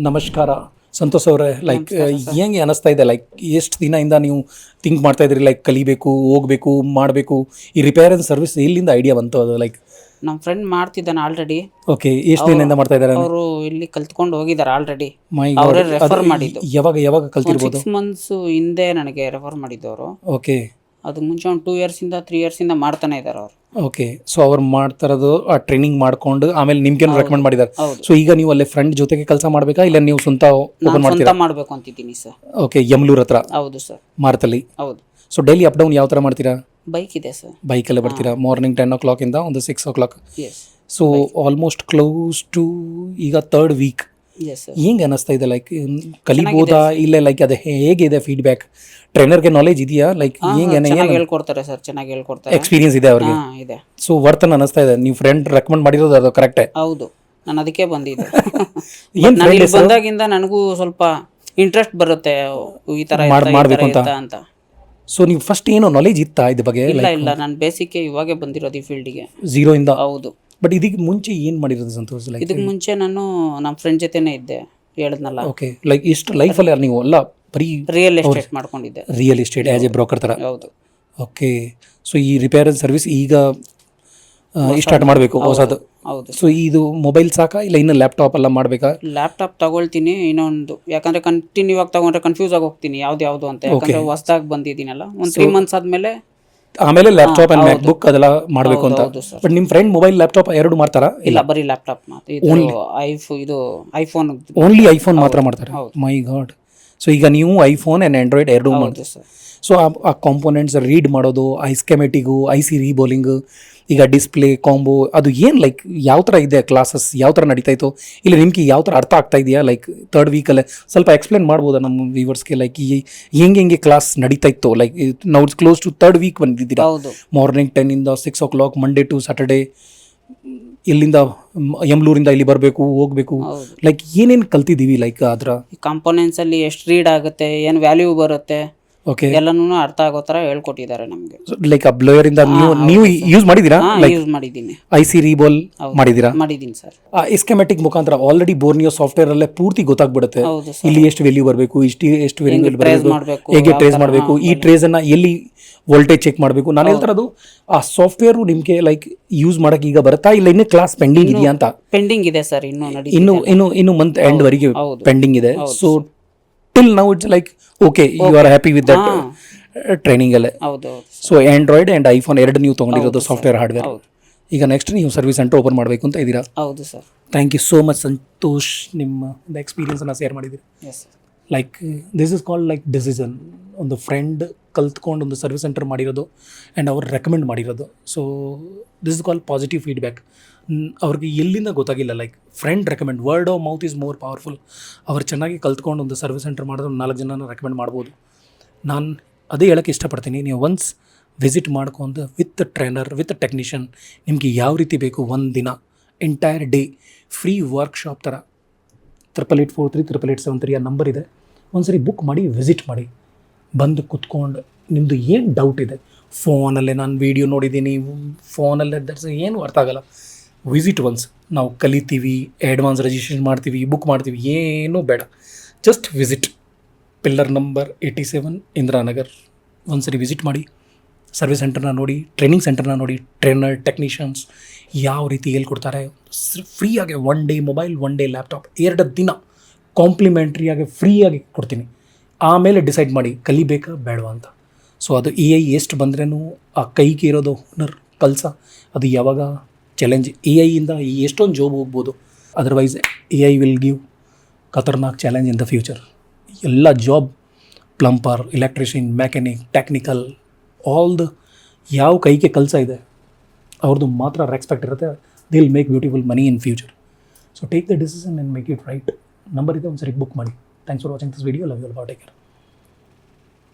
ನಮಸ್ಕಾರ ಸಂತೋಷ್ ಅವರೇ. ಲೈಕ್ ಹೆಂಗೆ ಅನಿಸ್ತಾ ಇದೆ, ಲೈಕ್ ಎಷ್ಟು ದಿನದಿಂದ ನೀವು ಥಿಂಕ್ ಮಾಡ್ತಾ ಇದ್ರಿ ಲೈಕ್ ಕಲಿಬೇಕು, ಹೋಗಬೇಕು, ಮಾಡಬೇಕು, ಈ ರಿಪೇರ್ ಅಂಡ್ ಸರ್ವಿಸ್ ಎಲ್ಲಿಂದ ಐಡಿಯಾ ಬಂತು? ಅದು ಲೈಕ್ ನಮ್ಮ ಫ್ರೆಂಡ್ ಮಾಡ್ತಿದ್ದಾನೆ ಆಲ್ರೆಡಿ. ಓಕೆ, ಎಷ್ಟು ದಿನದಿಂದ ಮಾಡ್ತಾ ಇದ್ದಾರೆ? ಅವರು ಇಲ್ಲಿ ಕಲ್ತ್ಕೊಂಡು ಹೋಗಿದ್ದಾರೆ ಆಲ್ರೆಡಿ. ಮೈ ಅವರೇ ರೆಫರ್ ಮಾಡಿದ್ದು. ಯಾವಾಗ ಕಲ್ತಿರ್ಬೋದು? 6 months ಹಿಂದೆ ನನಗೆ ರೆಫರ್ ಮಾಡಿದ್ದವರು. ಓಕೆ, ಅದು ಮುಂಚೆ ಒಂದು 2 years ಇಂದ 3 years ಇಂದ ಮಾಡ್ತಾನೆ ಇದ್ದಾರೆ ಅವರು. ಓಕೆ, ಸೊ ಅವ್ರು ಮಾಡ್ತಾರದು ಆ ಟ್ರೈನಿಂಗ್ ಮಾಡ್ಕೊಂಡು ಆಮೇಲೆ ನಿಮ್ಗೆ ರೆಕಮೆಂಡ್ ಮಾಡಿದ್ದಾರೆ. ಹೌದು. ಸೊ ಈಗ ನೀವು ಅಲ್ಲೇ ಫ್ರೆಂಡ್ ಜೊತೆಗೆ ಕೆಲಸ ಮಾಡಬೇಕಾ ಇಲ್ಲ ನೀವು ಸ್ವಂತ ಓಪನ್ ನಾನು ಮಾಡ್ತೀರಾ? ಸ್ವಂತ ಮಾಡಬೇಕು ಅಂತಿದ್ದೀನಿ ಸರ್. ಓಕೆ, ಯಮಲೂರ್ ಹತ್ರ ಹೌದು ಸರ್. ಮಾರ್ತಲ್ಲಿ. ಹೌದು. ಸೊ ಡೈಲಿ ಅಪ್ ಡೌನ್ ಯಾವ ಥರ ಮಾಡ್ತೀರಾ? ಬೈಕ್ ಇದೆ ಸರ್. ಬೈಕಲ್ಲೇ ಬರ್ತೀರಾ? ಮಾರ್ನಿಂಗ್ 10 o'clock ಇಂದ ಒಂದು 6 o'clock. Yes. So almost close to ಈಗ 3rd week. Yes sir. ಹೆಂಗೆ ಅನ್ನಿಸ್ತಾ ಇದೆ? ಲೈಕ್ ಕಲಿಬೋದಾ ಇಲ್ಲ ಲೈಕ್ ಅದು ಹೇಗಿದೆ ಫೀಡ್ಬ್ಯಾಕ್? ಟ್ರೈನರ್ಗೆ ನಾಲೆಜ್ ಇದೆಯಾ? ಲೈಕ್ ಹೆಂಗೆ ಚೆನ್ನಾಗಿ ಹೇಳ್ಕೊಡ್ತಾರೆ ಸರ್, ಚೆನ್ನಾಗಿ ಹೇಳ್ಕೊಡ್ತಾರೆ. ಎಕ್ಸ್ಪೀರಿಯನ್ಸ್ ಇದೆ ಅವ್ರಿಗೆ? ಇದೆ. ಸೊ ವರ್ತನ್ ಅನ್ನಿಸ್ತಾ ಇದೆ? ನೀವು ಫ್ರೆಂಡ್ ರೆಕಮೆಂಡ್ ಮಾಡಿರೋದು ಅದು ಕರೆಕ್ಟೇ? ಹೌದು, ನಾನು ಅದಕ್ಕೆ ಬಂದಿದ್ದೆ. ನಾನು ಇಲ್ಲಿ ಬಂದಾಗಿಂದ ನನಗೂ ಸ್ವಲ್ಪ ಇಂಟ್ರೆಸ್ಟ್ ಬರುತ್ತೆ ಈ ತರ ಮಾಡಬೇಕು ಅಂತ. ಸೊ ನೀವು ಫಸ್ಟ್ ಏನೋ ನಾಲೆಜ್ ಇತ್ತಾ ಇದ್ರ ಬಗ್ಗೆ? ಇಲ್ಲ, ನಾನು ಬೇಸಿಕ್ ಇವಾಗೆ ಬಂದಿರೋದು ಈ ಫೀಲ್ಡ್ಗೆ, 0 ಇಂದ. ಹೌದು. ಬಟ್ ಇದಕ್ಕೆ ಮುಂಚೆ ಏನು ಮಾಡಿರೋದು ಸಂತೋಷ್? ಲೈಕ್ ಇದಕ್ಕೆ ಮುಂಚೆ ನಾನು ನಮ್ಮ ಫ್ರೆಂಡ್ ಜೊತೆನೇ ಇದ್ದೆ, ಹೇಳಿದ್ನಲ್ಲ. ಓಕೆ, ಲೈಕ್ ಇಷ್ಟು ಲೈಫಲ್ಲಿ ನೀವು ಎಲ್ಲ ಬರೀ ರಿಯಲ್ ಎಸ್ಟೇಟ್ ಮಾಡ್ಕೊಂಡಿದ್ದೆ. Real estate as A broker ಥರ? ಹೌದು. ಓಕೆ, ಸೊ ಈ ರಿಪೇರ್ ಅಂಡ್ ಸರ್ವಿಸ್ ಈಗ ಸ್ಟಾರ್ಟ್ ಮಾಡಬೇಕು ಹೊಸದು? ಹೌದು. ಸೊ ಇದು ಮೊಬೈಲ್ ಸಾಕಾ ಇಲ್ಲ ಇನ್ನು ಲ್ಯಾಪ್ಟಾಪ್ ಎಲ್ಲ ಮಾಡಬೇಕಾ? ಲ್ಯಾಪ್ಟಾಪ್ ತಗೊಳ್ತೀನಿ ಇನ್ನೊಂದು, ಯಾಕಂದ್ರೆ ಕಂಟಿನ್ಯೂ ಆಗಿ ತಗೊಂಡ್ರೆ ಕನ್ಫ್ಯೂಸ್ ಆಗಿ ಹೋಗ್ತೀನಿ ಯಾವ್ದು ಅಂತ. ಯಾಕಂದ್ರೆ ಹೊಸದಾಗಿ ಬಂದಿದ್ದೀನಲ್ಲ, ಒಂದು 3 months ಆದ್ಮೇಲೆ ಆಮೇಲೆ ಲ್ಯಾಪ್ಟಾಪ್ ಅಂಡ್ ಮ್ಯಾಕ್ಬುಕ್ ಅದೆಲ್ಲ ಮಾಡಬೇಕು ಅಂತ. ಹೌದು ಸರ್. ಬಟ್ ನಿಮ್ಮ ಫ್ರೆಂಡ್ ಮೊಬೈಲ್ ಲ್ಯಾಪ್ಟಾಪ್ ಎರಡು ಮಾಡ್ತಾರಾ? ಇಲ್ಲ, ಬರೀ ಲ್ಯಾಪ್ಟಾಪ್ ಮಾತ್ರ. ಇದು ಐಫೋನ್, ಓನ್ಲಿ ಐಫೋನ್ ಮಾತ್ರ ಮಾಡ್ತಾರೆ? ಮೈ ಗಾಡ್. ಸೊ ಈಗ ನೀವು ಐಫೋನ್ ಆ್ಯಂಡ್ ಆಂಡ್ರಾಯ್ಡ್ ಎರಡು ಮಾಡ್ತೀವಿ. ಸರ್. ಸೊ ಆ ಕಾಂಪೋನೆಂಟ್ಸ್ ರೀಡ್ ಮಾಡೋದು, ಸ್ಕೆಮೆಟಿಗು, IC ರೀಬೋಲಿಂಗು, ಈಗ ಡಿಸ್ಪ್ಲೇ ಕಾಂಬೋ, ಅದು ಏನು ಲೈಕ್ ಯಾವ ಥರ ಇದೆ ಕ್ಲಾಸಸ್? ಯಾವ ಥರ ನಡೀತಾ ಇತ್ತು? ಇಲ್ಲ ನಿಮ್ಗೆ ಯಾವ ಥರ ಅರ್ಥ ಆಗ್ತಾ ಇದೆಯಾ? ಲೈಕ್ 3rd weekಲ್ಲೇ ಸ್ವಲ್ಪ ಎಕ್ಸ್ಪ್ಲೇನ್ ಮಾಡ್ಬೋದಾ ನಮ್ಮ ವ್ಯೂವರ್ಸ್ಗೆ? ಲೈಕ್ ಹೆಂಗೆ ಕ್ಲಾಸ್ ನಡೀತಾ ಇತ್ತು? ಲೈಕ್ ನಾವು ಕ್ಲೋಸ್ ಟು 3rd week ಬಂದಿದ್ದೀರಾ. ಮಾರ್ನಿಂಗ್ 10 ಇಂದ 6 o'clock ಮಂಡೇ ಟು ಸ್ಯಾಟರ್ಡೇ. ಇಲ್ಲಿಂದ ಯಮಲೂರಿಂದ ಇಲ್ಲಿ ಬರಬೇಕು, ಹೋಗಬೇಕು. ಲೈಕ್ ಏನೇನು ಕಲ್ತಿದ್ದೀವಿ? ಲೈಕ್ ಅದರ ಕಾಂಪೋನೆಂಟ್ಸ್ ಅಲ್ಲಿ ಎಷ್ಟು ರೀಡ್ ಆಗುತ್ತೆ, ಏನು ವ್ಯಾಲ್ಯೂ ಬರುತ್ತೆ, ಓಕೆ, ಎಲ್ಲನೂ ಅರ್ಥ ಆಗೋ ಥರ ಹೇಳ್ಕೊಟ್ಟಿದ್ದಾರೆ ನಮಗೆ. ಲೈಕ್ ಆ ಬ್ಲೋಯರ್ ಇಂದ ನೀವು ಯೂಸ್ ಮಾಡಿದ್ದೀರಾ? ಯೂಸ್ ಮಾಡಿದ್ದೀನಿ. IC ರೀಬೋಲ್ ಮಾಡಿದ್ದೀರಾ? ಮಾಡಿದ್ದೀನಿ ಸರ್. ಆ ಎಸ್ಕೆಮೆಟಿಕ್ ಮುಖಾಂತರ ಆಲ್ರೆಡಿ ಬೋರ್ನಿಯೋ ಸಾಫ್ಟ್ವೇರ್ ಅಲ್ಲೇ ಪೂರ್ತಿ ಗೊತ್ತಾಗ್ಬಿಡುತ್ತೆ. ಹೌದು. ಇಲ್ಲಿ ಎಷ್ಟು ವ್ಯಾಲ್ಯೂ ಬರಬೇಕು, ಎಷ್ಟು ವ್ಯಾಲ್ಯೂ ಮಾಡಬೇಕು, ಹೇಗೆ ಟ್ರೇಸ್ ಮಾಡಬೇಕು, ಈ ಟ್ರೇಸ್ ಅನ್ನ ಎಲ್ಲಿ ವೋಲ್ಟೇಜ್ ಚೆಕ್ ಮಾಡಬೇಕು. ನಾನು ಹೇಳ್ತಾರದು ಆ ಸಾಫ್ಟ್ವೇರ್ ನಿಮಗೆ ಲೈಕ್ ಯೂಸ್ ಮಾಡಕ್ಕೆ ಈಗ ಬರುತ್ತಾ ಇಲ್ಲ ಇನ್ನು ಕ್ಲಾಸ್ ಪೆಂಡಿಂಗ್ ಇದೆಯಾ ಅಂತ? ಪೆಂಡಿಂಗ್ ಇದೆ ಸರ್, ಇನ್ನು ಮಂತ್ ಎಂಡ್ ವರೆಗೆ ಪೆಂಡಿಂಗ್ ಇದೆ. So till now it's like okay, you are happy with that training ಅಲ್ಲೇ? ಹೌದು. ಸೊ ಆಂಡ್ರಾಯ್ಡ್ ಆ್ಯಂಡ್ ಐಫೋನ್ ಎರಡು ನೀವು ತೊಗೊಂಡಿರೋದು ಸಾಫ್ಟ್ವೇರ್ ಹಾರ್ಡ್ವೇರ್. ಈಗ ನೆಕ್ಸ್ಟ್ ನೀವು ಸರ್ವಿಸ್ ಸೆಂಟರ್ ಓಪನ್ ಮಾಡಬೇಕು ಅಂತ ಇದ್ದೀರಾ? ಹೌದು sir. Thank you so much Santosh, ನಿಮ್ಮ ಎಕ್ಸ್ಪೀರಿಯನ್ಸನ್ನು ಶೇರ್ ಮಾಡಿದ್ದೀರಿ. Yes sir. Like this is called like decision. ಒಂದು ಫ್ರೆಂಡ್ ಕಲ್ತ್ಕೊಂಡು ಒಂದು ಸರ್ವಿಸ್ ಸೆಂಟರ್ ಮಾಡಿರೋದು ಆ್ಯಂಡ್ ಅವ್ರು ರೆಕಮೆಂಡ್ ಮಾಡಿರೋದು. So this is called positive feedback. ಅವ್ರಿಗೆ ಎಲ್ಲಿಂದ ಗೊತ್ತಾಗಿಲ್ಲ, like friend recommend, word of mouth is more powerful. ಅವ್ರು ಚೆನ್ನಾಗಿ ಕಲ್ತ್ಕೊಂಡು ಒಂದು ಸರ್ವಿಸ್ ಸೆಂಟರ್ ಮಾಡಿದ್ರೆ 4 ಜನನ ರೆಕಮೆಂಡ್ ಮಾಡ್ಬೋದು. ನಾನು ಅದೇ ಹೇಳೋಕ್ಕೆ ಇಷ್ಟಪಡ್ತೀನಿ, ನೀವು ಒನ್ಸ್ ವಿಸಿಟ್ ಮಾಡ್ಕೊಂಡು ವಿತ್ ಟ್ರೈನರ್ ವಿತ್ ಟೆಕ್ನಿಷಿಯನ್ ನಿಮಗೆ ಯಾವ ರೀತಿ ಬೇಕು, ಒಂದು ದಿನ ಎಂಟೈರ್ ಡೇ ಫ್ರೀ ವರ್ಕ್ಶಾಪ್ ಥರ 88438873 ಆ ನಂಬರ್ ಇದೆ. ಒಂದ್ಸರಿ ಬುಕ್ ಮಾಡಿ ವಿಸಿಟ್ ಮಾಡಿ, ಬಂದು ಕುತ್ಕೊಂಡು ನಿಮ್ಮದು ಏನು ಡೌಟ್ ಇದೆ, ಫೋನಲ್ಲೇ ನಾನು ವೀಡಿಯೋ ನೋಡಿದ್ದೀನಿ, ಫೋನಲ್ಲೇ ದಟ್ಸ್ ಏನು ಅರ್ಥ ಆಗಲ್ಲ, ವಿಸಿಟ್ ಒನ್ಸ್. ನಾವು ಕಲಿತೀವಿ, ಅಡ್ವಾನ್ಸ್ ರಿಜಿಸ್ಟ್ರೇಷನ್ ಮಾಡ್ತೀವಿ, ಬುಕ್ ಮಾಡ್ತೀವಿ, ಏನೂ ಬೇಡ, just visit. Pillar number 87 Indiranagar. ಒಂದ್ಸರಿ ವಿಸಿಟ್ ಮಾಡಿ, ಸರ್ವಿಸ್ ಸೆಂಟರ್ನ ನೋಡಿ, ಟ್ರೈನಿಂಗ್ ಸೆಂಟರ್ನ ನೋಡಿ, ಟ್ರೈನರ್ ಟೆಕ್ನಿಷಿಯನ್ಸ್ ಯಾವ ರೀತಿ ಹೇಳ್ಕೊಡ್ತಾರೆ. ಫ್ರೀಯಾಗಿ 1 day ಮೊಬೈಲ್, 1 day ಲ್ಯಾಪ್ಟಾಪ್, 2 ದಿನ ಕಾಂಪ್ಲಿಮೆಂಟ್ರಿಯಾಗಿ ಫ್ರೀಯಾಗಿ ಕೊಡ್ತೀನಿ. ಆಮೇಲೆ ಡಿಸೈಡ್ ಮಾಡಿ ಕಲಿಬೇಕಾ ಬೇಡವಾ ಅಂತ. ಸೊ ಅದು AI ಎಷ್ಟು ಬಂದ್ರೂ ಆ ಕೈಗೆ ಇರೋದು ಹುನರ್ ಕಲ್ಸ, ಅದು ಯಾವಾಗ ಚಾಲೆಂಜ್. AI ಇಂದ ಎಷ್ಟೊಂದು ಜಾಬ್ ಹೋಗ್ಬೋದು, ಅದರ್ವೈಸ್ AI ವಿಲ್ ಗಿವ್ ಖತರ್ನಾಕ್ ಚಾಲೆಂಜ್ ಇನ್ ದ ಫ್ಯೂಚರ್. ಎಲ್ಲ job, plumber, electrician, mechanic, technical, all the ಯಾವ ಕೈಗೆ ಕೆಲಸ ಇದೆ ಅವ್ರದ್ದು ಮಾತ್ರ ರೆಸ್ಪೆಕ್ಟ್ ಇರುತ್ತೆ. They will make beautiful money in future. So take the decision and make it right. Number ಇದೆ, ಒಂದ್ಸರಿ ಬುಕ್ ಮಾಡಿ. Thanks for watching this video. Love you all. Take care.